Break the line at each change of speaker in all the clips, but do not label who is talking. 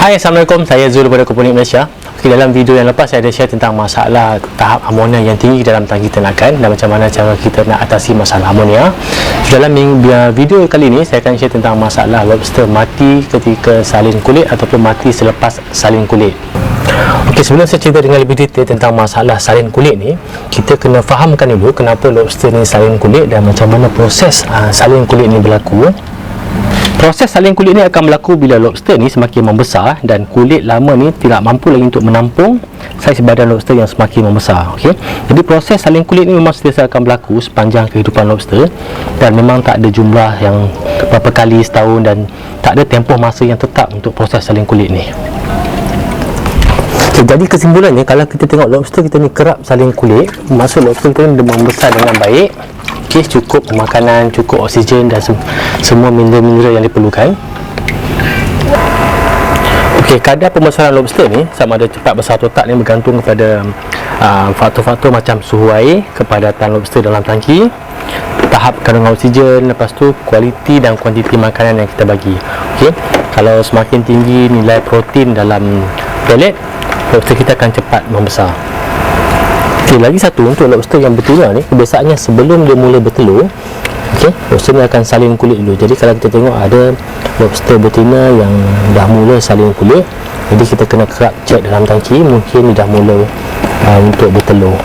Hai, Assalamualaikum. Saya Zul daripada Aquaponik Malaysia. Okay, dalam video yang lepas saya ada share tentang masalah tahap amonia yang tinggi dalam tangki ternakan dan macam mana cara kita nak atasi masalah amonia. Dalam video kali ini saya akan share tentang masalah lobster mati ketika salin kulit ataupun mati selepas salin kulit. Okey, sebelum saya cerita dengan lebih detail tentang masalah salin kulit ni, kita kena fahamkan dulu kenapa lobster ni salin kulit dan macam mana proses salin kulit ni berlaku. Proses salin kulit ni akan berlaku bila lobster ni semakin membesar dan kulit lama ni tidak mampu lagi untuk menampung saiz badan lobster yang semakin membesar. Okey. Jadi proses salin kulit ni memang sentiasa akan berlaku sepanjang kehidupan lobster dan memang tak ada jumlah yang berapa kali setahun dan tak ada tempoh masa yang tetap untuk proses salin kulit ni. Okay, jadi kesimpulannya, kalau kita tengok lobster kita ni kerap salin kulit, maksud lobster kita ni membesar dengan baik. Okay, cukup makanan, cukup oksigen dan semua mineral-mineral yang diperlukan. Okey, kadar pembesaran lobster ni sama ada cepat besar atau tak ni bergantung kepada faktor-faktor macam suhu air, kepadatan lobster dalam tangki, tahap kandungan oksigen, lepas tu kualiti dan kuantiti makanan yang kita bagi. Okey, kalau semakin tinggi nilai protein dalam pelet, lobster kita akan cepat membesar. Okay, lagi satu, untuk lobster yang betina ni, kebiasaannya sebelum dia mula bertelur, okay, lobster ni akan salin kulit dulu. Jadi kalau kita tengok ada lobster betina yang dah mula salin kulit, jadi kita kena kerap cek dalam tangki, mungkin dia dah mula untuk bertelur.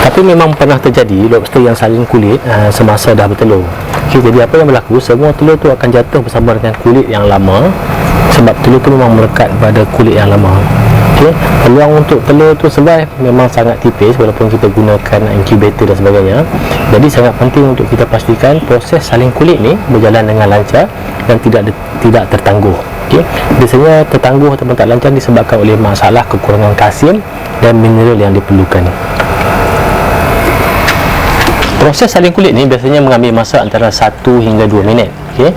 Tapi memang pernah terjadi lobster yang salin kulit semasa dah bertelur. Okay, jadi apa yang berlaku, semua telur tu akan jatuh bersama dengan kulit yang lama, sebab telur tu memang melekat pada kulit yang lama. Okay, peluang untuk telur tu survive memang sangat tipis walaupun kita gunakan incubator dan sebagainya. Jadi sangat penting untuk kita pastikan proses salin kulit ni berjalan dengan lancar dan tidak tertangguh. Okay, biasanya tertangguh ataupun tak lancar disebabkan oleh masalah kekurangan kalsium dan mineral yang diperlukan. Proses salin kulit ni biasanya mengambil masa antara 1 hingga 2 minit. Okay?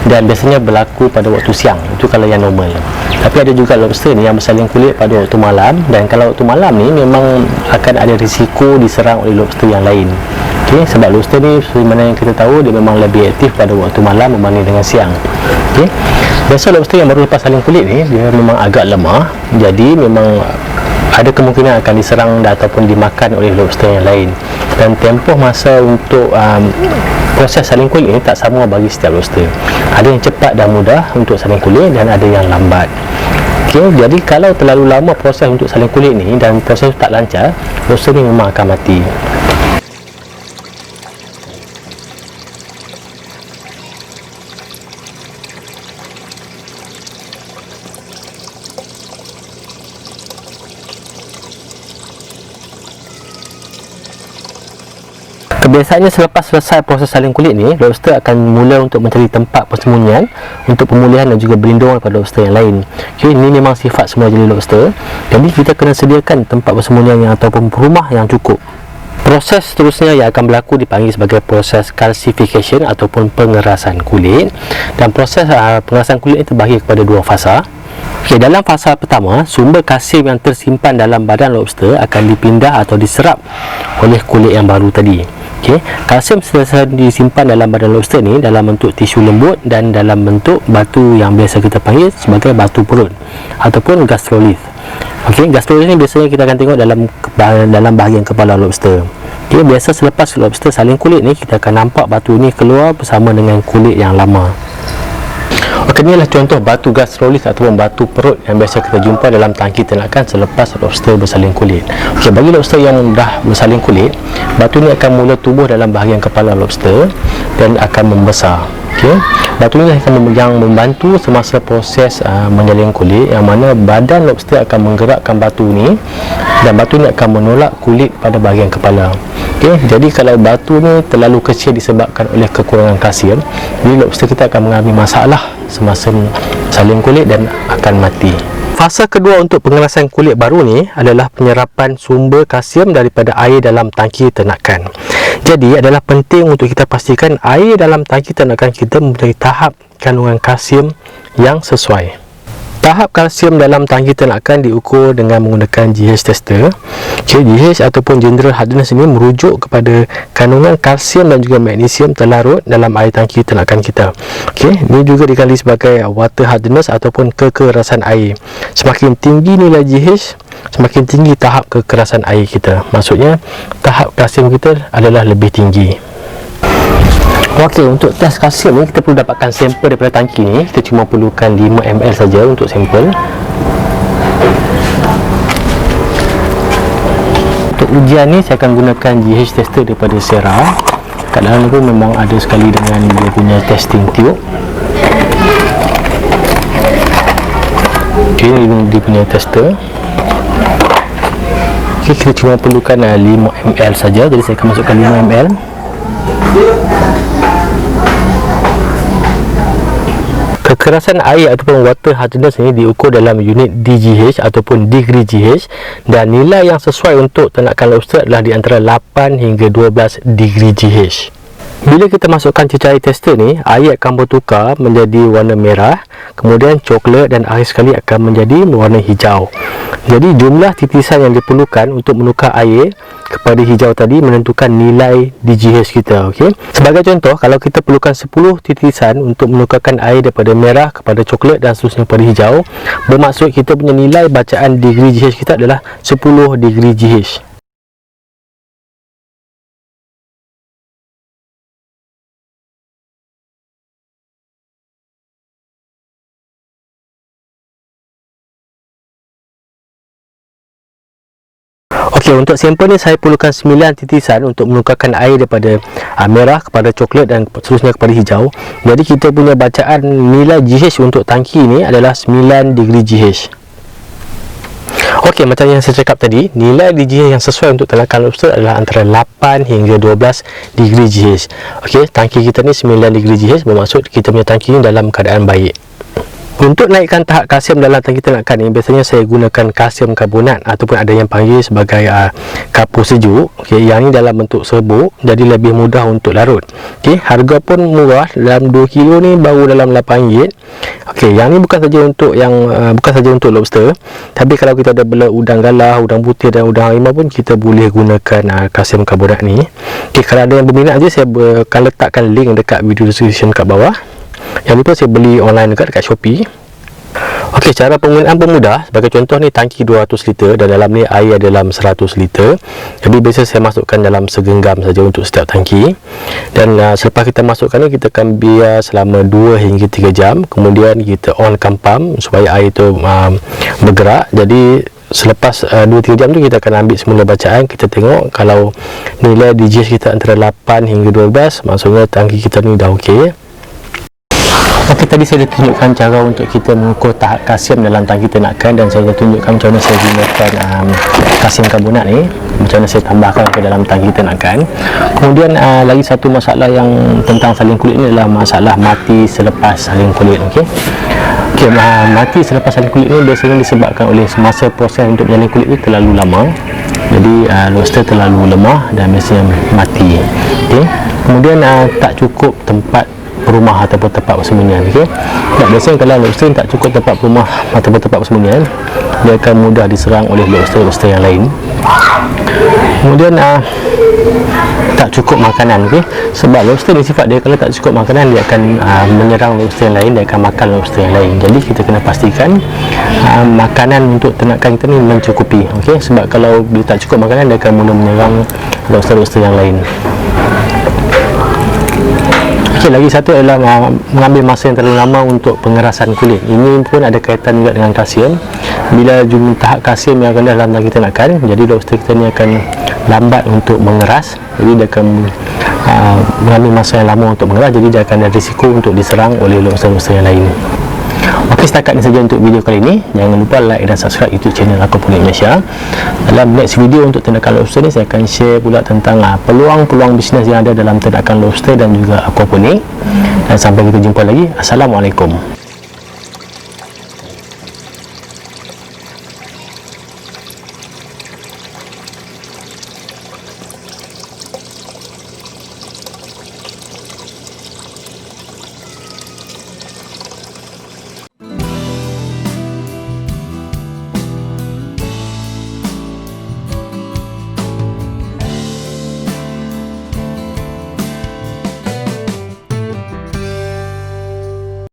Dan biasanya berlaku pada waktu siang. Itu kalau yang normal. Tapi ada juga lobster ni yang bersalin kulit pada waktu malam, dan kalau waktu malam ni memang akan ada risiko diserang oleh lobster yang lain. Okay? Sebab lobster ni sebenarnya yang kita tahu dia memang lebih aktif pada waktu malam berbanding dengan siang. Okay? Biasa lobster yang baru lepas salin kulit ni dia memang agak lemah, jadi memang ada kemungkinan akan diserang ataupun dimakan oleh lobster yang lain. Dan tempoh masa untuk proses salin kulit ini tak sama bagi setiap lobster. Ada yang cepat dan mudah untuk salin kulit dan ada yang lambat. Okay, jadi kalau terlalu lama proses untuk salin kulit ni dan proses tak lancar, lobster ni memang akan mati. Kebiasaannya selepas selesai proses salin kulit ni, lobster akan mula untuk mencari tempat persembunyian untuk pemulihan dan juga berlindung daripada lobster yang lain. Okay, ini memang sifat semua jenis lobster. Jadi kita kena sediakan tempat persembunyian yang ataupun rumah yang cukup. Proses seterusnya yang akan berlaku dipanggil sebagai proses calcification ataupun pengerasan kulit. Dan proses pengerasan kulit ini terbahagi kepada 2 fasa. Okay, dalam fasa pertama, sumber kalsium yang tersimpan dalam badan lobster akan dipindah atau diserap oleh kulit yang baru tadi. Okay, kalsium sentiasa disimpan dalam badan lobster ni dalam bentuk tisu lembut dan dalam bentuk batu yang biasa kita panggil sebagai batu perut ataupun gastrolith. Okay, gastrolith ni biasanya kita akan tengok dalam bahagian kepala lobster. Okay, biasa selepas lobster salin kulit ni, kita akan nampak batu ni keluar bersama dengan kulit yang lama. Okey, inilah contoh batu gastrolith ataupun batu perut yang biasa kita jumpa dalam tangki ternakan selepas lobster bersalin kulit. Okey, bagi lobster yang dah bersalin kulit, batu ni akan mula tumbuh dalam bahagian kepala lobster dan akan membesar. Okey, batu ni yang membantu semasa proses menyalin kulit, yang mana badan lobster akan menggerakkan batu ni dan batu ni akan menolak kulit pada bahagian kepala. Okay, jadi kalau batu ni terlalu kecil disebabkan oleh kekurangan kalsium, jadi lobster kita akan mengalami masalah semasa salin kulit dan akan mati. Fasa kedua untuk pengerasan kulit baru ni adalah penyerapan sumber kalsium daripada air dalam tangki ternakan. Jadi adalah penting untuk kita pastikan air dalam tangki ternakan kita mempunyai tahap kandungan kalsium yang sesuai. tahap kalsium dalam tangki ternakan diukur dengan menggunakan GH tester. Okay, GH ataupun General Hardness ini merujuk kepada kandungan kalsium dan juga magnesium terlarut dalam air tangki ternakan kita. Okay, ini juga dikenali sebagai water hardness ataupun kekerasan air. Semakin tinggi nilai GH, semakin tinggi tahap kekerasan air kita. Maksudnya tahap kalsium kita adalah lebih tinggi. Okey, untuk tes kalsium ni kita perlu dapatkan sampel daripada tangki ni. Kita cuma perlukan 5 ml saja untuk sampel. Untuk ujian ni saya akan gunakan GH tester daripada Sera. Kat dalam tu memang ada sekali dengan dia punya testing tube. Okey, ini dia punya tester. Okey, kita cuma perlukan 5 ml saja. Jadi saya akan masukkan 5 ml. Kekerasan air ataupun water hardness ini diukur dalam unit DGH ataupun degree GH, dan nilai yang sesuai untuk ternakan lobster adalah di antara 8 hingga 12 degree GH. Bila kita masukkan cecair tester ni, air akan bertukar menjadi warna merah, kemudian coklat dan akhir sekali akan menjadi warna hijau. Jadi jumlah titisan yang diperlukan untuk menukar air kepada hijau tadi menentukan nilai DGH kita. Okey. Sebagai contoh, kalau kita perlukan 10 titisan untuk menukarkan air daripada merah kepada coklat dan seterusnya kepada hijau, bermaksud kita punya nilai bacaan degree GH kita adalah 10 degree GH. Okey, untuk sampel ni saya perlukan 9 titisan untuk menukarkan air daripada merah kepada coklat dan seterusnya kepada hijau. Jadi kita punya bacaan nilai GH untuk tangki ni adalah 9 degree GH. Okey, macam yang saya cakap tadi, nilai DGH yang sesuai untuk ternakan lobster adalah antara 8 hingga 12 degree GH. Okey, tangki kita ni 9 degree GH, bermaksud kita punya tangki ni dalam keadaan baik. Untuk naikkan tahap kalsium dalam tangki ternakan ni, biasanya saya gunakan kalsium karbonat ataupun ada yang panggil sebagai kapur sejuk. Okey, yang ni dalam bentuk serbuk, jadi lebih mudah untuk larut. Okey, harga pun murah, dalam 2 kilo ni baru dalam RM8. Okey, yang ni bukan saja untuk lobster, tapi kalau kita ada bela udang galah, udang putih dan udang harimau pun kita boleh gunakan kalsium karbonat ni. Okey, kalau ada yang berminat je, saya akan letakkan link dekat video description kat bawah. Yang ni pun saya beli online dekat Shopee. Okey, cara penggunaan pun mudah. Sebagai contoh ni, tangki 200 liter dan dalam ni air dalam 100 liter. Jadi biasa saya masukkan dalam segenggam saja untuk setiap tangki. Dan selepas kita masukkan ni, kita akan biar selama 2 hingga 3 jam. Kemudian kita onkan pump supaya air tu bergerak. Jadi selepas 2-3 jam tu kita akan ambil semula bacaan. Kita tengok kalau nilai DGH kita antara 8 hingga 12, maksudnya tangki kita ni dah okey. Okey, tadi saya dah tunjukkan cara untuk kita mengukur tahap kalsium dalam tangki ternakan, dan saya dah tunjukkan macam mana saya gunakan kalsium karbonat ni, macam mana saya tambahkan ke dalam tangki ternakan. Kemudian lagi satu masalah yang tentang salin kulit ni adalah masalah mati selepas salin kulit. Okey, mati selepas salin kulit ni biasanya disebabkan oleh semasa proses untuk menyalin kulit ni terlalu lama. Jadi lobster terlalu lemah dan biasanya mati. Okey, kemudian tak cukup tempat rumah ataupun tempat persembunyian. Okey, biasanya kalau lobster tak cukup tempat rumah ataupun tempat persembunyian, dia akan mudah diserang oleh lobster-lobster yang lain. Kemudian tak cukup makanan. Okey, sebab lobster ni sifat dia, kalau tak cukup makanan dia akan menyerang lobster yang lain, dia akan makan lobster yang lain. Jadi kita kena pastikan makanan untuk ternakan kita ni mencukupi. Okey, sebab kalau dia tak cukup makanan, dia akan mula menyerang lobster-lobster yang lain. Okey, lagi satu adalah mengambil masa yang terlalu lama untuk pengerasan kulit. Ini pun ada kaitan juga dengan kalsium. Bila jumlah tahap kalsium yang rendah dalam tangki ternakan, jadi lobster kita ni akan lambat untuk mengeras. Jadi dia akan mengambil masa yang lama untuk mengeras, jadi dia akan ada risiko untuk diserang oleh lobster-lobster yang lain. Okey, setakat ini saja untuk video kali ini. Jangan lupa like dan subscribe YouTube channel Aquaponik Malaysia. Dalam next video untuk ternakan lobster ni, saya akan share pula tentang peluang-peluang bisnes yang ada dalam ternakan lobster dan juga aquaponik. Dan sampai kita jumpa lagi. Assalamualaikum.